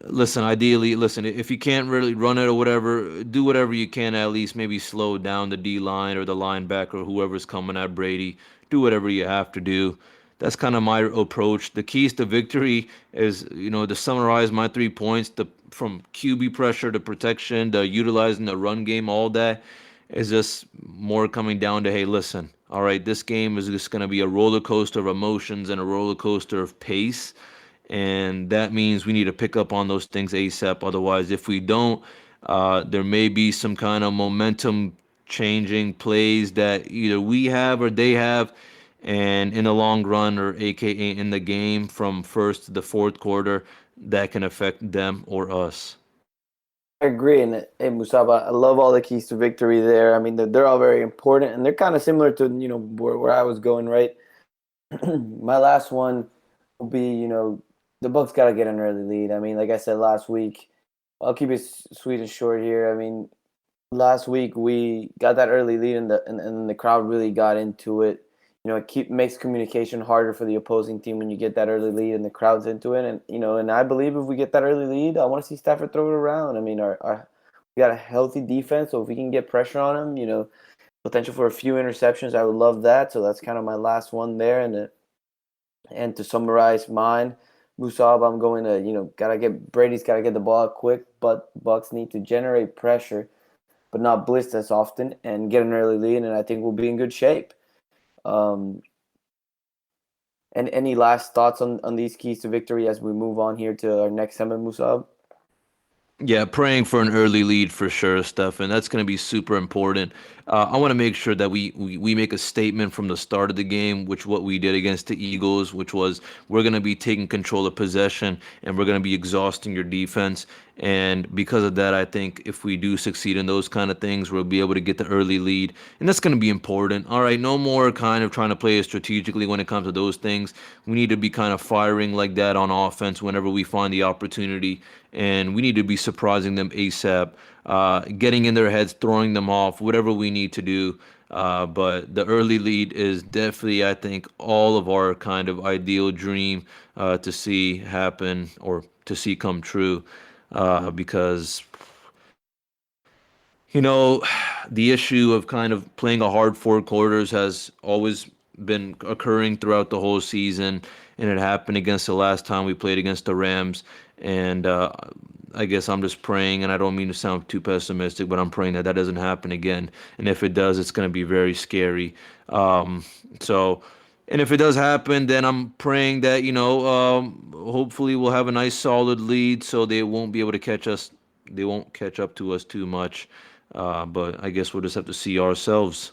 listen, ideally, listen, if you can't really run it or whatever, do whatever you can, at least maybe slow down the D line or the linebacker or whoever's coming at Brady. Do whatever you have to do. That's kind of my approach. The keys to victory is, to summarize my 3 points, from QB pressure to protection to utilizing the run game, all that is just more coming down to, hey, listen, all right, this game is just going to be a roller coaster of emotions and a roller coaster of pace. And that means we need to pick up on those things ASAP. Otherwise, if we don't, there may be some kind of momentum changing plays that either we have or they have. And in the long run, or AKA in the game from first to the fourth quarter, that can affect them or us. I agree. And hey, Musaba, I love all the keys to victory there. I mean, they're all very important, and they're kind of similar to where I was going. Right. My last one will be the Bucks got to get an early lead. I mean, like I said last week, I'll keep it sweet and short here. I mean, last week we got that early lead, and the crowd really got into it. It makes communication harder for the opposing team when you get that early lead and the crowd's into it. And and I believe if we get that early lead, I want to see Stafford throw it around. I mean, we got a healthy defense, so if we can get pressure on him, potential for a few interceptions, I would love that. So that's kind of my last one there. And to summarize mine, Musab, I'm going to Brady's got to get the ball out quick, but Bucks need to generate pressure but not blitz as often and get an early lead, and I think we'll be in good shape. Um, and any last thoughts on these keys to victory as we move on here to our next segment, Musab? Yeah, praying for an early lead for sure, Stefan. That's going to be super important. I want to make sure that we make a statement from the start of the game, which what we did against the Eagles, which was we're going to be taking control of possession and we're going to be exhausting your defense. And because of that, I think if we do succeed in those kind of things, we'll be able to get the early lead. And that's going to be important. All right, no more kind of trying to play it strategically when it comes to those things. We need to be kind of firing like that on offense whenever we find the opportunity. And we need to be surprising them ASAP, getting in their heads, throwing them off, whatever we need to do. But the early lead is definitely, I think, all of our kind of ideal dream to see happen or to see come true. Because you know, the issue of kind of playing a hard 4 quarters has always been occurring throughout the whole season, and it happened against the last time we played against the Rams. And I guess I'm just praying, and I don't mean to sound too pessimistic, but I'm praying that that doesn't happen again. And if it does, it's going to be very scary. Um, so, and if it does happen, then I'm praying that, hopefully we'll have a nice solid lead so they won't be able to catch us. They won't catch up to us too much. But I guess we'll just have to see ourselves.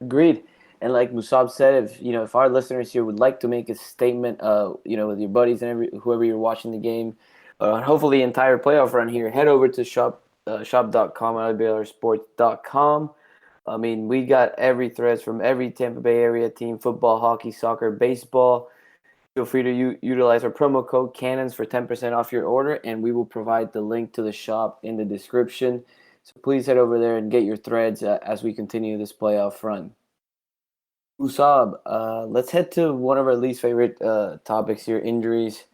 Agreed. And like Musab said, if our listeners here would like to make a statement, with your buddies and whoever you're watching the game, hopefully the entire playoff run here, head over to shop.com, RBLRsports.com. I mean, we got every threads from every Tampa Bay area team: football, hockey, soccer, baseball. Feel free to utilize our promo code Cannons for 10% off your order, and we will provide the link to the shop in the description. So please head over there and get your threads as we continue this playoff run. Usab, let's head to one of our least favorite topics here: injuries.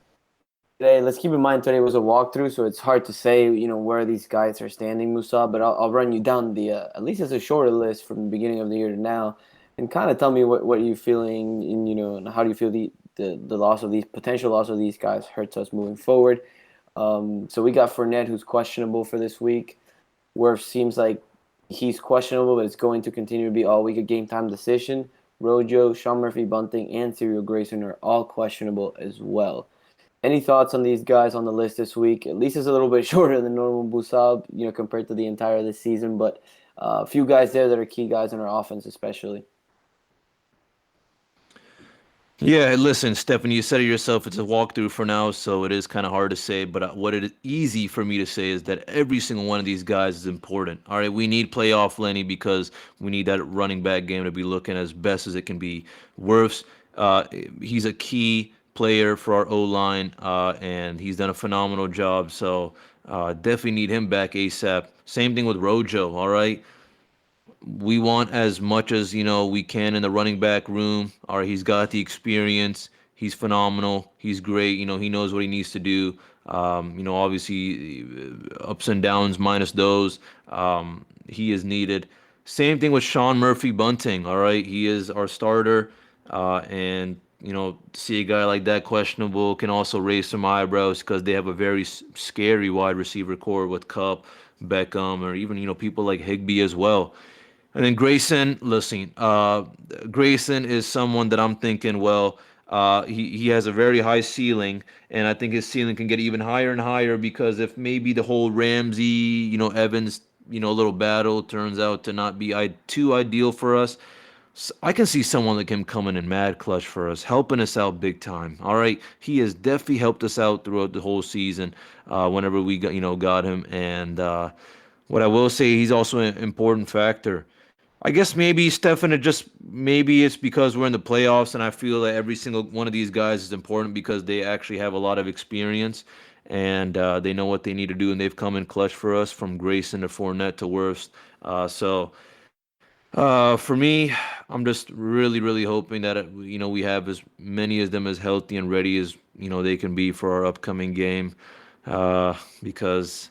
Today, let's keep in mind today was a walkthrough, so it's hard to say, where these guys are standing, Musab. But I'll run you down the at least it's a shorter list from the beginning of the year to now, and kind of tell me what you're feeling, and how do you feel the loss of these potential loss of these guys hurts us moving forward. So we got Fournette, who's questionable for this week. Wirf seems like he's questionable, but it's going to continue to be all week a game time decision. Rojo, Sean Murphy, Bunting, and Cyril Grayson are all questionable as well. Any thoughts on these guys on the list this week? At least it's a little bit shorter than normal, Busab, compared to the entire of this season. But a few guys there that are key guys in our offense, especially. Yeah, listen, Stephanie, you said it yourself. It's a walkthrough for now, so it is kind of hard to say. But what it is easy for me to say is that every single one of these guys is important. All right, we need playoff Lenny because we need that running back game to be looking as best as it can be. Wirfs, he's a key player for our O line, and he's done a phenomenal job. So definitely need him back ASAP. Same thing with Rojo. All right, we want as much as we can in the running back room. All right, he's got the experience. He's phenomenal. He's great. He knows what he needs to do. Obviously, ups and downs minus those. He is needed. Same thing with Sean Murphy Bunting. All right, he is our starter, and see a guy like that questionable can also raise some eyebrows because they have a very scary wide receiver core with Cup, Beckham, or even people like Higbee as well. And then Grayson, listen, Grayson is someone that I'm thinking, well, he has a very high ceiling, and I think his ceiling can get even higher and higher because if maybe the whole Ramsey, Evans, little battle turns out to not be too ideal for us, I can see someone like him coming in mad clutch for us, helping us out big time. All right, he has definitely helped us out throughout the whole season. Whenever we got him, and what I will say, he's also an important factor. I guess maybe Stefan, maybe it's because we're in the playoffs, and I feel that every single one of these guys is important because they actually have a lot of experience and they know what they need to do, and they've come in clutch for us from Grayson to Fournette to Worst. For me, I'm just really, really hoping that we have as many of them as healthy and ready as they can be for our upcoming game, because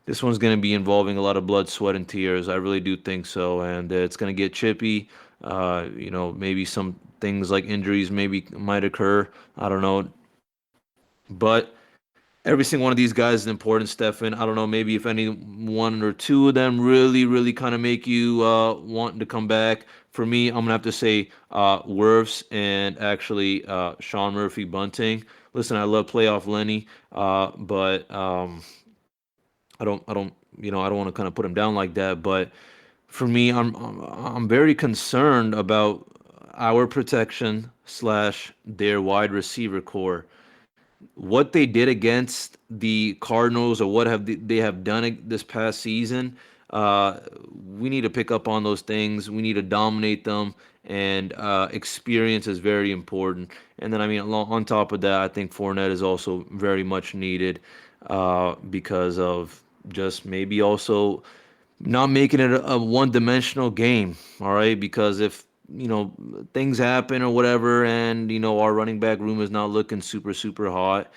this one's going to be involving a lot of blood, sweat, and tears. I really do think so, and it's going to get chippy. Maybe some things like injuries maybe might occur. I don't know, but Every single one of these guys is important, Stefan. I don't know, maybe if any one or two of them really, really kind of make you want to come back. For me, I'm gonna have to say Wirfs and actually Sean Murphy Bunting. Listen, I love playoff Lenny, but I don't want to kind of put him down like that. But for me, I'm very concerned about our protection slash their wide receiver core. What they did against the Cardinals, or what they have done this past season, uh, we need to pick up on those things. We need to dominate them, and experience is very important. And then, I mean, on top of that, I think Fournette is also very much needed because of just maybe also not making it a one-dimensional game. All right, because if things happen or whatever, and our running back room is not looking super super hot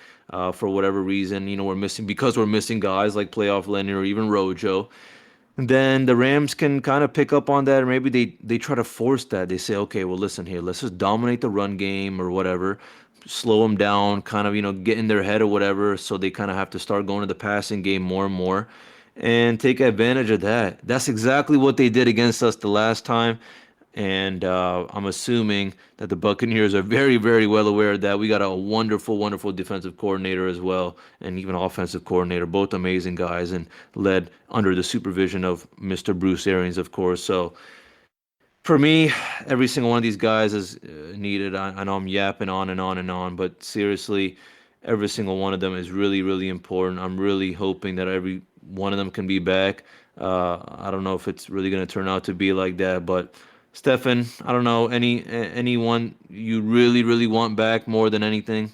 for whatever reason, we're missing guys like playoff Lenny or even Rojo, then the Rams can kind of pick up on that, or maybe they try to force that. They say, okay, well, listen here, let's just dominate the run game or whatever, slow them down, kind of get in their head or whatever, so they kind of have to start going to the passing game more and more, and take advantage of that. That's exactly what they did against us the last time. And I'm assuming that the Buccaneers are very, very well aware of that. We got a wonderful, wonderful defensive coordinator as well, and even offensive coordinator, both amazing guys, and led under the supervision of Mr. Bruce Arians, of course. So for me, every single one of these guys is needed. I know I'm yapping on and on and on, but seriously, every single one of them is really, really important. I'm really hoping that every one of them can be back. I don't know if it's really going to turn out to be like that, but Stefan, I don't know anyone you really, really want back more than anything.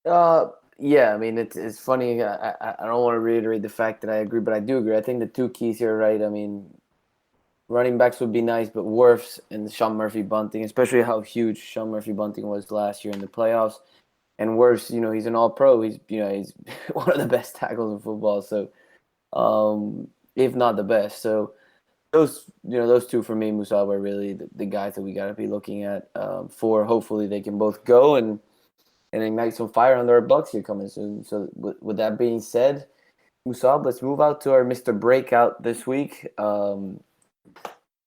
Uh, yeah, I mean it's funny. I don't want to reiterate the fact that I agree, but I do agree. I think the two keys here, right? I mean, running backs would be nice, but Wirfs and Sean Murphy Bunting, especially how huge Sean Murphy Bunting was last year in the playoffs. And Wirfs, he's an All-Pro. He's one of the best tackles in football. So, if not the best. So those two for me, Musab, are really the guys that we got to be looking at for. Hopefully, they can both go and ignite some fire under our Bucs here coming soon. So, with that being said, Musab, let's move out to our Mr. Breakout this week.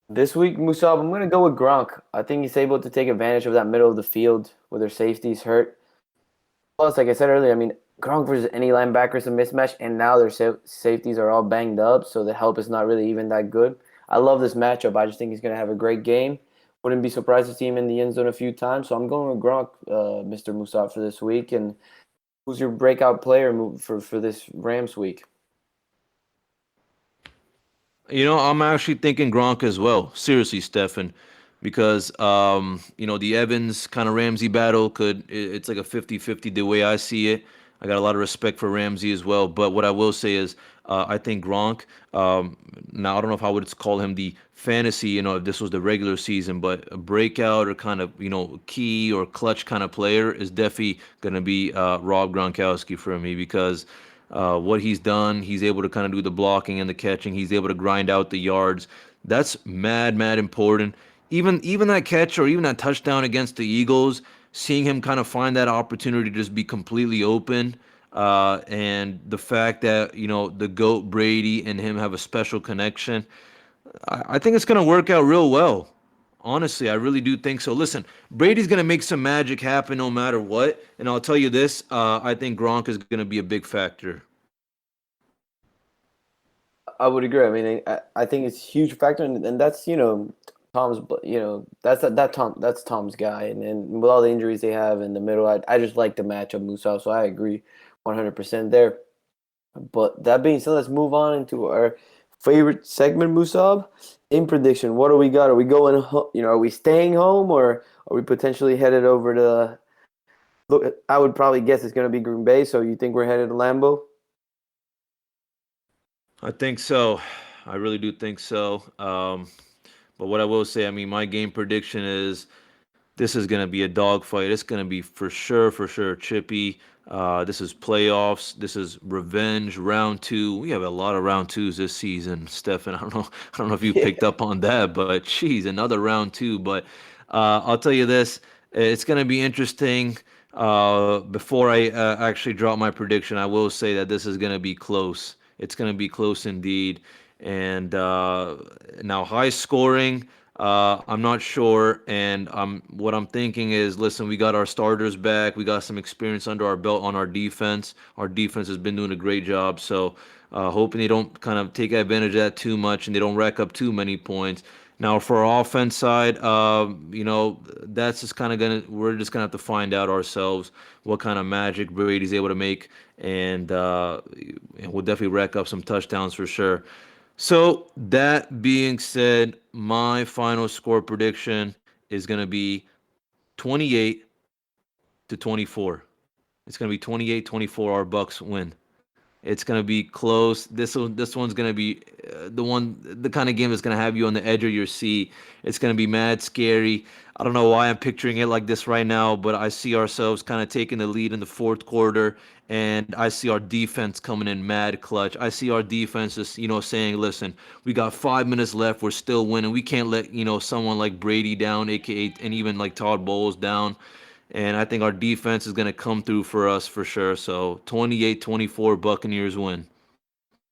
This week, Musab, I'm going to go with Gronk. I think he's able to take advantage of that middle of the field where their safeties hurt. Plus, like I said earlier, I mean, Gronk versus any linebacker is a mismatch, and now their safeties are all banged up, so the help is not really even that good. I love this matchup. I just think he's going to have a great game. Wouldn't be surprised to see him in the end zone a few times. So I'm going with Gronk, Mr. Musab, for this week. And who's your breakout player for this Rams week? I'm actually thinking Gronk as well. Seriously, Stefan, because the Evans kind of Ramsey battle it's like a 50-50 the way I see it. I got a lot of respect for Ramsey as well, but what I will say is I think Gronk. Now I don't know if I would call him the fantasy, if this was the regular season, but a breakout or kind of key or clutch kind of player is definitely gonna be Rob Gronkowski for me, because what he's done. He's able to kind of do the blocking and the catching. He's able to grind out the yards. That's mad, mad important. Even that catch or even that touchdown against the Eagles, seeing him kind of find that opportunity to just be completely open, and the fact that the GOAT Brady and him have a special connection, I think it's gonna work out real well. Honestly, I really do think so. Listen, Brady's gonna make some magic happen no matter what, and I'll tell you this: I think Gronk is gonna be a big factor. I would agree. I mean, I think it's a huge factor, and that's Tom's. That's Tom's guy, and with all the injuries they have in the middle, I just like the matchup, Musa. So I agree, 100% there. But that being said, let's move on into our favorite segment, Musab. In prediction, what do we got? Are we going? Are we staying home, or are we potentially headed over to? Look, I would probably guess it's going to be Green Bay. So you think we're headed to Lambeau? I think so. I really do think so. But what I will say, I mean, my game prediction is this is going to be a dogfight. It's going to be for sure, chippy. This is playoffs. This is revenge round two. We have a lot of round twos this season, Stefan. I don't know if you picked Yeah. up on that, but geez, another round two. But I'll tell you this, it's going to be interesting. Before I actually drop my prediction, I will say that this is going to be close. It's going to be close indeed. And now high scoring, I'm not sure. And what I'm thinking is, listen, we got our starters back. We got some experience under our belt on our defense. Our defense has been doing a great job. So hoping they don't kind of take advantage of that too much and they don't rack up too many points. Now, for our offense side, that's just kind of we're just gonna have to find out ourselves what kind of magic Brady's able to make, and we'll definitely rack up some touchdowns for sure. So, that being said, my final score prediction is gonna be 28-24. It's gonna be 28-24. Our Bucs win. It's gonna be close. This one's gonna be the kind of game that's gonna have you on the edge of your seat. It's gonna be mad scary. I don't know why I'm picturing it like this right now, but I see ourselves kind of taking the lead in the fourth quarter, and I see our defense coming in mad clutch. I see our defense just saying, "Listen, we got 5 minutes left. We're still winning. We can't let someone like Brady down, aka, and even like Todd Bowles down." And I think our defense is going to come through for us for sure. So 28-24 Buccaneers win.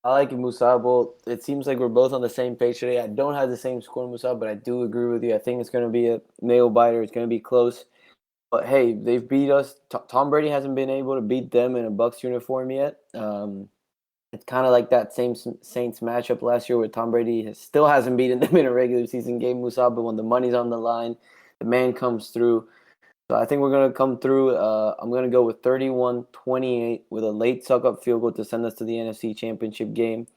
I like it, Musab. Well, it seems like we're both on the same page today. I don't have the same score, Musab, but I do agree with you. I think it's going to be a nail biter. It's going to be close. But hey, they've beat us. Tom Brady hasn't been able to beat them in a Bucs uniform yet. It's kind of like that same Saints matchup last year where Tom Brady still hasn't beaten them in a regular season game, Musab. But when the money's on the line, the man comes through. So I think we're going to come through. I'm going to go with 31-28 with a late suck-up field goal to send us to the NFC Championship game.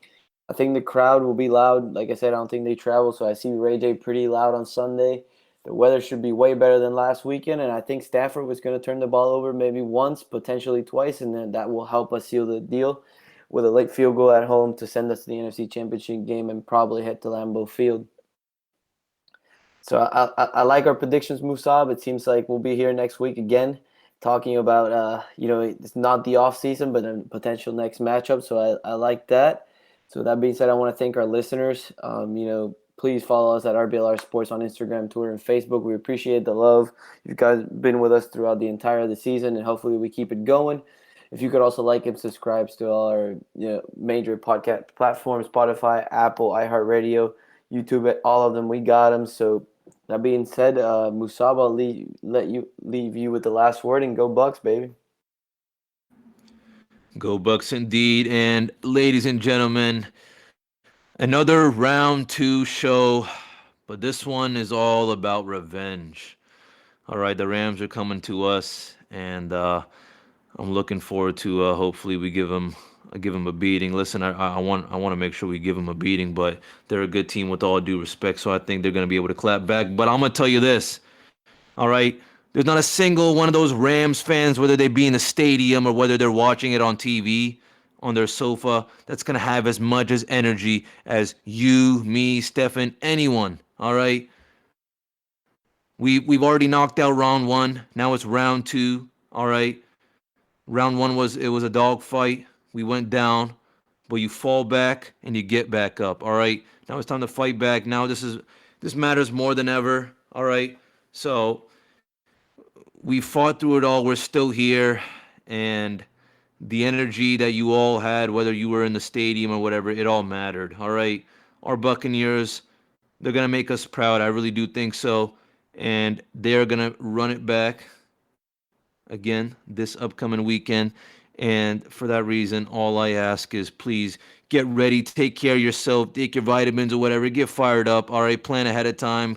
I think the crowd will be loud. Like I said, I don't think they travel, so I see Ray J pretty loud on Sunday. The weather should be way better than last weekend, and I think Stafford was going to turn the ball over maybe once, potentially twice, and then that will help us seal the deal with a late field goal at home to send us to the NFC Championship game and probably head to Lambeau Field. So I like our predictions, Musab. It seems like we'll be here next week again talking about, it's not the off season, but a potential next matchup. So I like that. So that being said, I want to thank our listeners. Please follow us at RBLR Sports on Instagram, Twitter, and Facebook. We appreciate the love. You guys have been with us throughout the entire of the season, and hopefully we keep it going. If you could also like and subscribe to all our major podcast platforms, Spotify, Apple, iHeartRadio, YouTube, all of them, we got them. So that being said, Musab, I'll leave you with the last word, and go Bucs, baby. Go Bucs indeed. And ladies and gentlemen, another round 2 show, but this one is all about revenge. All right, the Rams are coming to us, and I'm looking forward to hopefully we give them a beating. Listen, I want to make sure we give them a beating, but they're a good team with all due respect, so I think they're going to be able to clap back. But I'm going to tell you this, all right? There's not a single one of those Rams fans, whether they be in the stadium or whether they're watching it on TV, on their sofa, that's going to have as much as energy as you, me, Stefan, anyone, all right? We've already knocked out round 1. Now it's round 2, all right? Round 1 was a dogfight. We went down, but you fall back and you get back up. All right. Now it's time to fight back. Now this matters more than ever. All right. So we fought through it all. We're still here, and the energy that you all had, whether you were in the stadium or whatever, it all mattered. All right. Our Buccaneers, they're gonna make us proud. I really do think so, and they're gonna run it back again this upcoming weekend. And for that reason, all I ask is please get ready, take care of yourself, take your vitamins or whatever, get fired up, all right, plan ahead of time,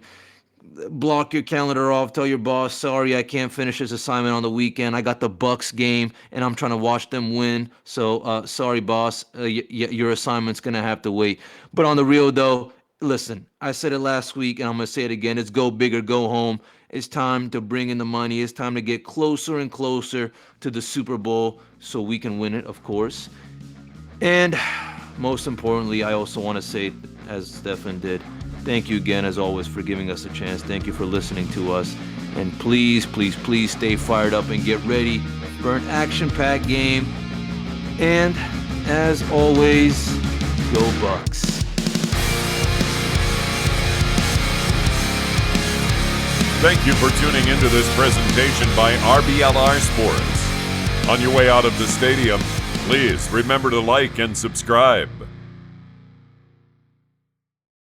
block your calendar off, tell your boss, sorry, I can't finish this assignment on the weekend, I got the Bucs game, and I'm trying to watch them win, so sorry, boss, your assignment's going to have to wait. But on the real, though, listen, I said it last week, and I'm going to say it again, it's go big or go home. It's time to bring in the money. It's time to get closer and closer to the Super Bowl so we can win it, of course. And most importantly, I also want to say, as Stefan did, thank you again, as always, for giving us a chance. Thank you for listening to us. And please, please, please stay fired up and get ready for an action-packed game. And as always, go Bucs. Thank you for tuning into this presentation by RBLR Sports. On your way out of the stadium, please remember to like and subscribe.